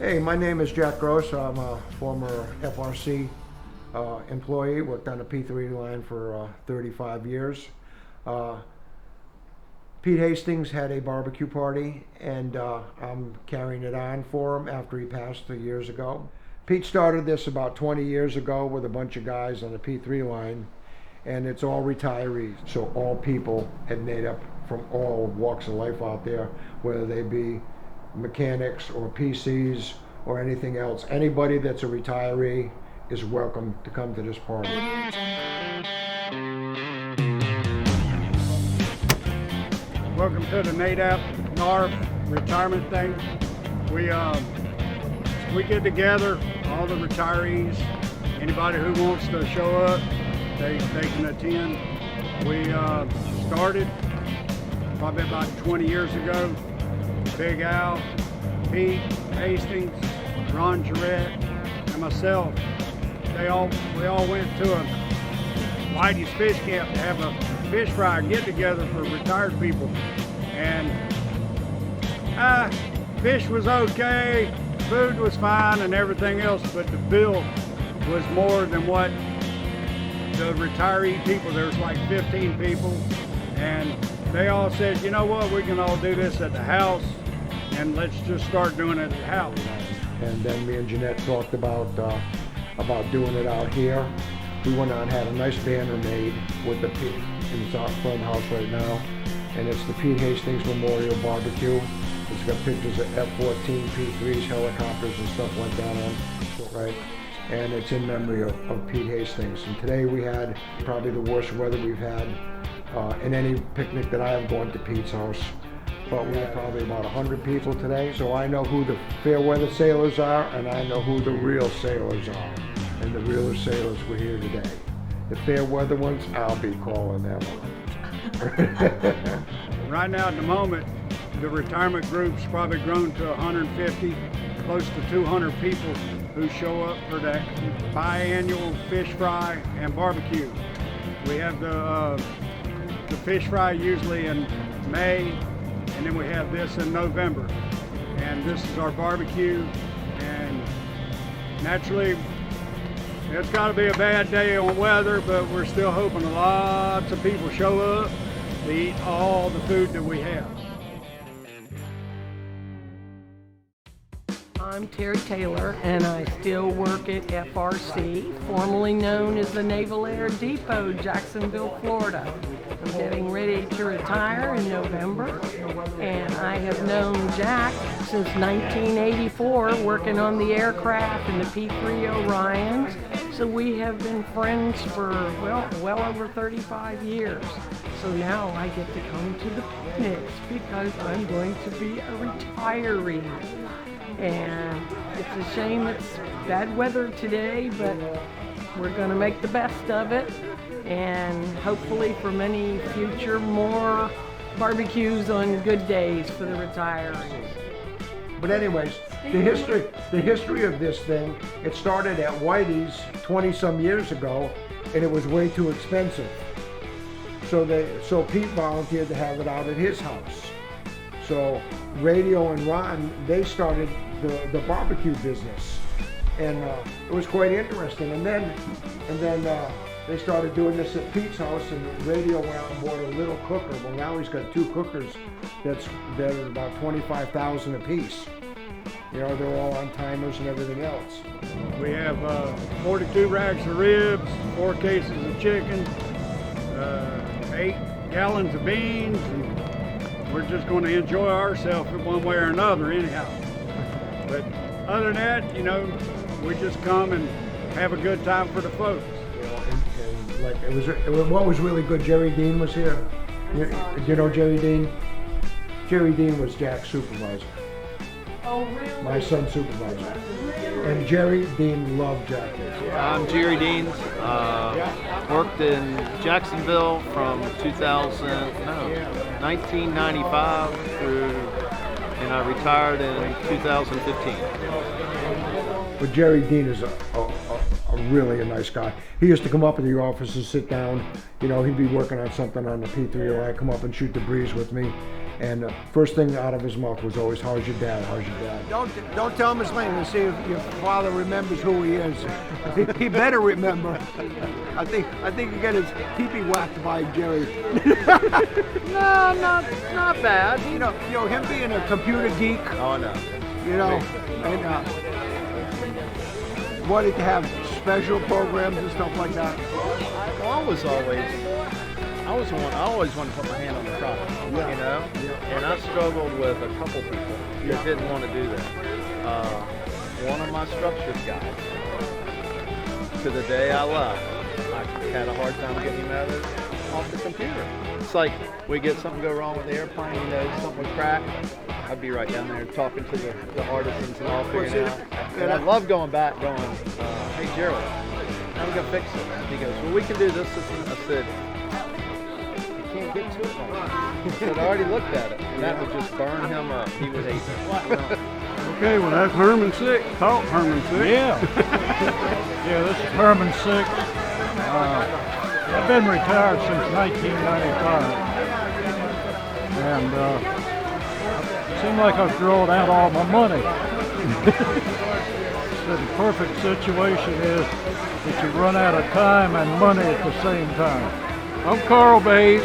Hey, my name is Jack Gross. I'm a former FRC employee, worked on the P3 line for 35 years. Pete Hastings had a barbecue party, and I'm carrying it on for him after he passed 2 years ago. Pete started this about 20 years ago with a bunch of guys on the P3 line, and it's all retirees. So all people at NADEP from all walks of life out there, whether they be mechanics or PCs or anything else. Anybody that's a retiree is welcome to come to this party. Welcome to the NADEP NARP retirement thing. We get together, all the retirees, anybody who wants to show up, they can attend. We started probably about 20 years ago. Big Al, Pete Hastings, Ron Jarrett, and myself. We all went to a Whitey's Fish Camp to have a fish fry get together for retired people. And fish was okay, food was fine and everything else, but the bill was more than what the retiree people, there was like 15 people, and they all said, you know what, we can all do this at the house, and let's just start doing it at the house. And then me and Jeanette talked about doing it out here. We went out and had a nice banner made with the Pete, and it's our front house right now, and it's the Pete Hastings Memorial Barbecue. It's got pictures of F-14, P-3s, helicopters and stuff like that on, right? And it's in memory of Pete Hastings. And today we had probably the worst weather we've had in any picnic that I have gone to Pete's house. But we had probably about 100 people today, so I know who the fair weather sailors are, and I know who the real sailors are. And the real sailors were here today. The fair weather ones, I'll be calling them on. Right now at the moment, the retirement group's probably grown to 150, close to 200 people who show up for that biannual fish fry and barbecue. We have the fish fry usually in May, and then we have this in November. And this is our barbecue, and naturally, it's got to be a bad day on weather, but we're still hoping lots of people show up to eat all the food that we have. I'm Terry Taylor, and I still work at FRC, formerly known as the Naval Air Depot, Jacksonville, Florida. I'm getting ready to retire in November, and I have known Jack since 1984, working on the aircraft and the P-3 Orions. So we have been friends for, well over 35 years. So now I get to come to the picnics because I'm going to be a retiree. And it's a shame it's bad weather today, but we're going to make the best of it, and hopefully for many future more barbecues on good days for the retirees. But anyways, the history of this thing, it started at Whitey's 20-some years ago, and it was way too expensive. So Pete volunteered to have it out at his house. So Radio and Ron, they started the barbecue business, and it was quite interesting. And then they started doing this at Pete's house, and Radio went out and bought a little cooker. Well, now he's got two cookers that are about $25,000 a piece. You know, they're all on timers and everything else. We have 42 racks of ribs, 4 cases of chicken, 8 gallons of beans, and we're just going to enjoy ourselves one way or another anyhow. But other than that, you know, we just come and have a good time for the folks. You know, and like what was really good, Jerry Dean was here. You know Jerry Dean? Jerry Dean was Jack's supervisor. Oh, really? My son's supervisor. And Jerry Dean loved Jack. I'm Jerry Dean. Worked in Jacksonville from 1995 through, and I retired in 2015. But Jerry Dean is a really nice guy. He used to come up to the office and sit down. You know, he'd be working on something on the P3, or I'd come up and shoot the breeze with me. And first thing out of his mouth was always, "How's your dad? How's your dad?" Don't tell him his name and see if your father remembers who he is. He better remember. I think he got his pee-pee whacked by Jerry. No, not bad. You know, him being a computer geek. Oh no. You know, and wanting to have special programs and stuff like that. I always wanted to put my hand on the product, you know? And I struggled with a couple people that didn't want to do that. One of my structures guys, to the day I left, I had a hard time getting him off the computer. It's like we get something go wrong with the airplane, you know, something would crack. I'd be right down there talking to the artisans and all figuring it out. And I love going back going, "Hey Gerald, how are we gonna fix this?" He goes, "Well, we can do this, this, and I said, "Can't get to it now." He said, "I already looked at it," and that would just burn him up. He would hate it. Okay, well that's Herman Sick. Talk Herman Sick. Yeah. Yeah, this is Herman Sick. I've been retired since 1995. And it seemed like I was drawing out all my money. So the perfect situation is that you run out of time and money at the same time. I'm Carl Bays.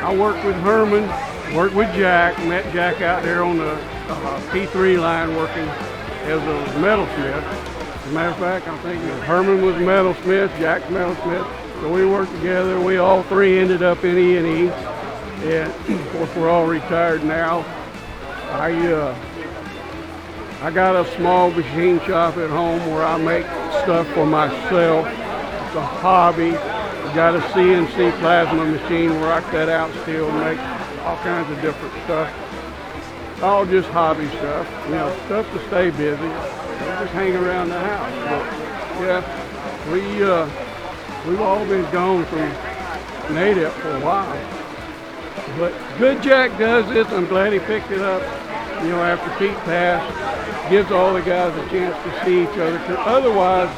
I worked with Herman, worked with Jack, met Jack out there on the P3 line working as a metalsmith. As a matter of fact, I think Herman was a metalsmith, Jack's metalsmith. So we worked together. We all three ended up in E&E. And of course we're all retired now. I got a small machine shop at home where I make stuff for myself. It's a hobby. I got a CNC plasma machine where I cut out steel and make all kinds of different stuff. All just hobby stuff, you know, stuff to stay busy. Just hang around the house. But yeah, we've all been gone from NADEP for a while. But good Jack does this. I'm glad he picked it up, you know, after Pete passed. Gives all the guys a chance to see each other, because otherwise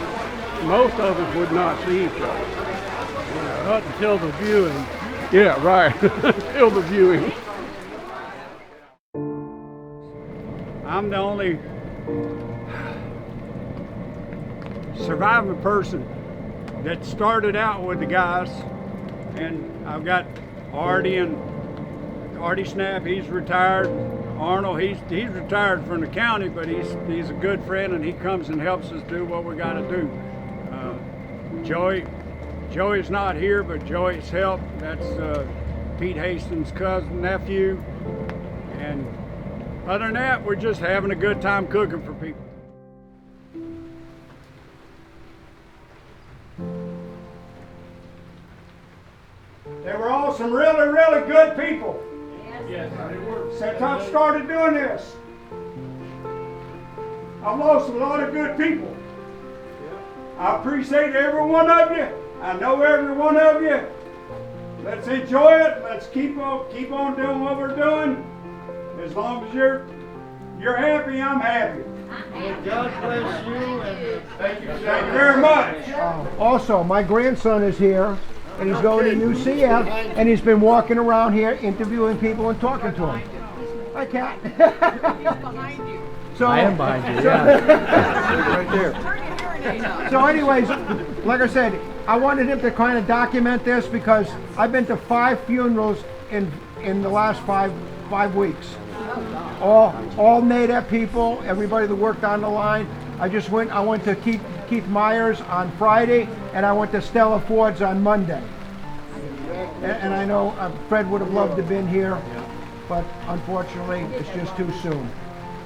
most of us would not see each other. Not until the viewing. Yeah, right. Until the viewing. I'm the only surviving person that started out with the guys, and I've got Artie Snap. He's retired. Arnold, he's retired from the county, but he's a good friend, and he comes and helps us do what we got to do. Joey's not here, but Joey's help. That's Pete Hastings' cousin, nephew. And other than that, we're just having a good time cooking for people. They were all some really, really good people. Yes, they were. Since I've started doing this, I've lost a lot of good people. I appreciate every one of you. I know every one of you. Let's enjoy it. Let's keep on doing what we're doing. As long as you're happy, I'm happy. God bless you. And Thank you very much. Also, my grandson is here, and he's going to UCF, and he's been walking around here interviewing people and talking to them. Hi, Cat. Behind you. So, I am behind you, yeah. right there. Turn your hearing aid up. So anyways, like I said, I wanted him to kind of document this because I've been to 5 funerals in the last five weeks. All NADEP people, everybody that worked on the line. I went to Keith Myers on Friday, and I went to Stella Ford's on Monday. And I know Fred would have loved to have been here, but unfortunately, it's just too soon.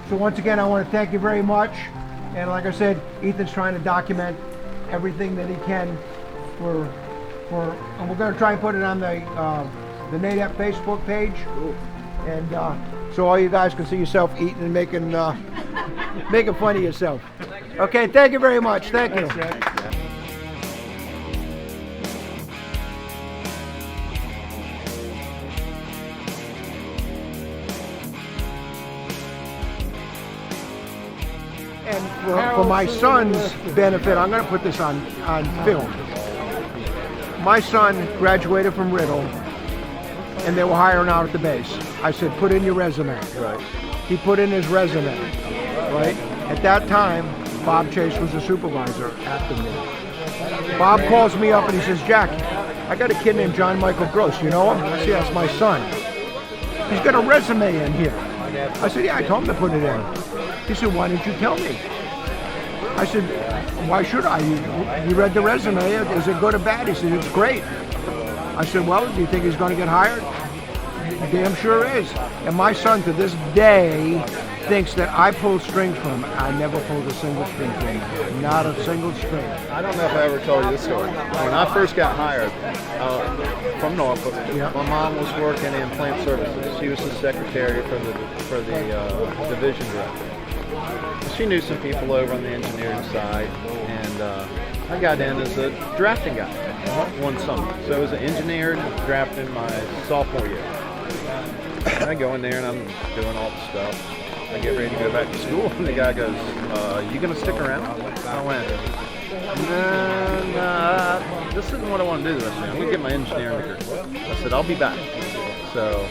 So once again, I want to thank you very much. And like I said, Ethan's trying to document everything that he can and we're going to try and put it on the NADEP Facebook page. And so all you guys can see yourself eating and making fun of yourself. Okay, thank you very much. Thank you. And for my son's benefit, I'm going to put this on film. My son graduated from Riddle and they were hiring out at the base. I said, put in your resume. Right. He put in his resume, right? At that time, Bob Chase was a supervisor at the mill. Bob calls me up and he says, Jack, I got a kid named John Michael Gross. You know him? I said, that's my son. He's got a resume in here. I said, yeah, I told him to put it in. He said, why didn't you tell me? I said, why should I? You read the resume. Is it good or bad? He said, it's great. I said, well, do you think he's going to get hired? He damn sure is. And my son to this day thinks that I pulled strings from him. I never pulled a single string from him. Not a single string. I don't know if I ever told you this story. When I first got hired from Norfolk, my mom was working in plant services. She was the secretary for the division director. She knew some people over on the engineering side, and I got in as a drafting guy one summer. So I was an engineer drafting my sophomore year. And I go in there and I'm doing all the stuff. I get ready to go back to school, and the guy goes, you gonna stick around? I went, no, this isn't what I want to do the rest of the year. I'm gonna get my engineering degree. I said, I'll be back. So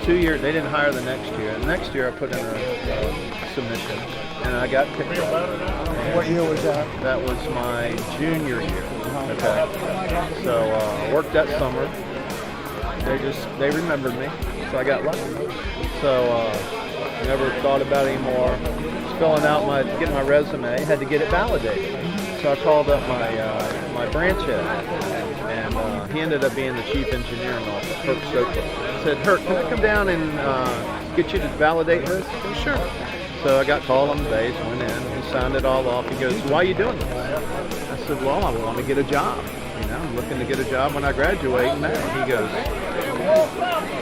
2 years, they didn't hire the next year. The next year I put in a submission, and I got picked up. What year was that? That was my junior year. Okay. So I worked that summer. They remembered me, so I got lucky. So never thought about it anymore. Filling out getting my resume, had to get it validated. So I called up my branch head, and he ended up being the chief engineer in Norfolk, Herc Stokely. I said, Herc, can I come down and get you to validate this? He said, sure. So I got called on the base, went in, he signed it all off. He goes, why are you doing this? I said, well, I want to get a job. You know, I'm looking to get a job when I graduate. And he goes,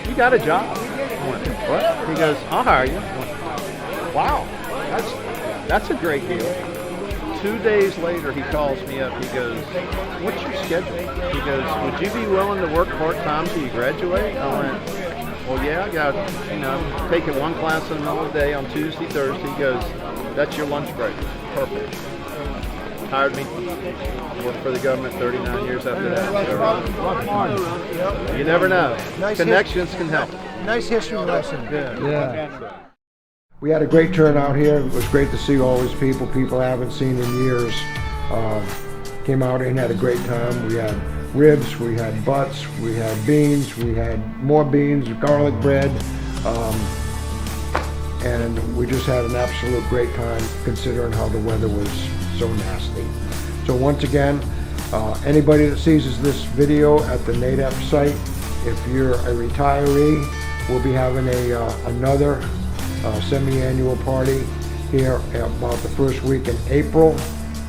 you got a job? I went, what? He goes, I'll hire you. I went, wow, that's a great deal. 2 days later, he calls me up. He goes, what's your schedule? He goes, would you be willing to work part-time till you graduate? I went, well, yeah, I got, taking one class in the middle of the day on Tuesday, Thursday. He goes, that's your lunch break. Perfect. Hired me. Worked for the government 39 years after that. So, you never know. Connections can help. Nice history lesson. Yeah. We had a great turnout here. It was great to see all these people I haven't seen in years. Came out and had a great time. We had ribs, we had butts, we had beans, we had more beans, garlic bread, and we just had an absolute great time considering how the weather was so nasty. So once again, anybody that sees this video at the NADEP site, if you're a retiree, we'll be having another semi-annual party here about the first week in April,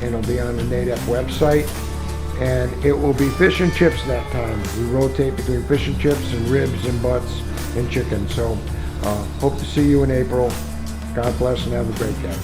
and it'll be on the NADEP website. And it will be fish and chips that time. We rotate between fish and chips and ribs and butts and chicken. So hope to see you in April. God bless and have a great day.